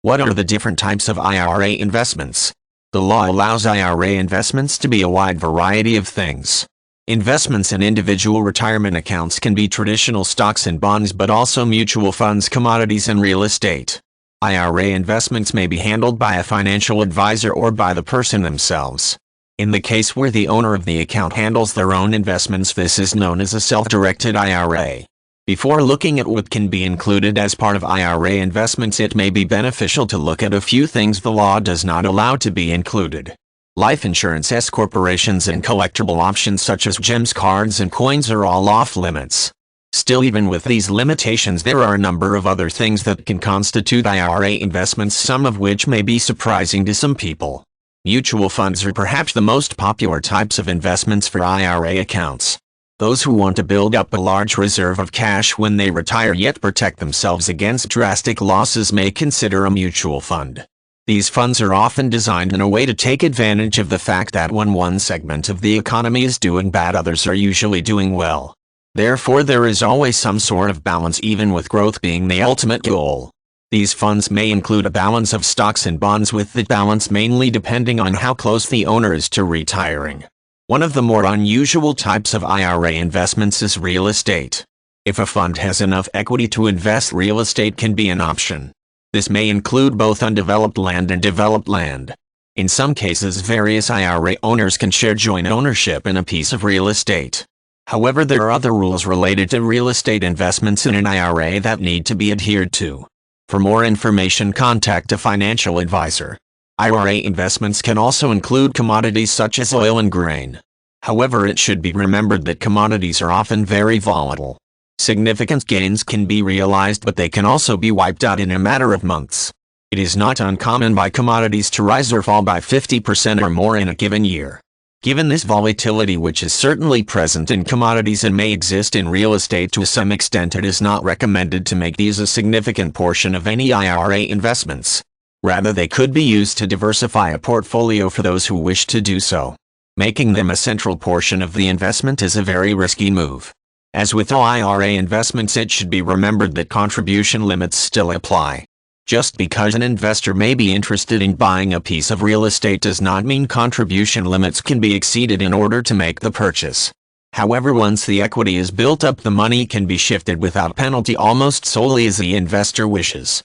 What are the different types of IRA investments? The law allows IRA investments to be a wide variety of things. Investments in individual retirement accounts can be traditional stocks and bonds, but also mutual funds, commodities, and real estate. IRA investments may be handled by a financial advisor or by the person themselves. In the case where the owner of the account handles their own investments, this is known as a self-directed IRA. Before looking at what can be included as part of IRA investments, it may be beneficial to look at a few things the law does not allow to be included. Life insurance, S corporations, and collectible options such as gems, cards, and coins are all off limits. Still, even with these limitations, there are a number of other things that can constitute IRA investments, some of which may be surprising to some people. Mutual funds are perhaps the most popular types of investments for IRA accounts. Those who want to build up a large reserve of cash when they retire yet protect themselves against drastic losses may consider a mutual fund. These funds are often designed in a way to take advantage of the fact that when one segment of the economy is doing bad, others are usually doing well. Therefore, there is always some sort of balance, even with growth being the ultimate goal. These funds may include a balance of stocks and bonds, with the balance mainly depending on how close the owner is to retiring. One of the more unusual types of IRA investments is real estate. If a fund has enough equity to invest, real estate can be an option. This may include both undeveloped land and developed land. In some cases, various IRA owners can share joint ownership in a piece of real estate. However, there are other rules related to real estate investments in an IRA that need to be adhered to. For more information, contact a financial advisor. IRA investments can also include commodities such as oil and grain. However, it should be remembered that commodities are often very volatile. Significant gains can be realized, but they can also be wiped out in a matter of months. It is not uncommon for commodities to rise or fall by 50% or more in a given year. Given this volatility, which is certainly present in commodities and may exist in real estate to some extent, it is not recommended to make these a significant portion of any IRA investments. Rather, they could be used to diversify a portfolio for those who wish to do so. Making them a central portion of the investment is a very risky move. As with all IRA investments, it should be remembered that contribution limits still apply. Just because an investor may be interested in buying a piece of real estate does not mean contribution limits can be exceeded in order to make the purchase. However, once the equity is built up, the money can be shifted without penalty almost solely as the investor wishes.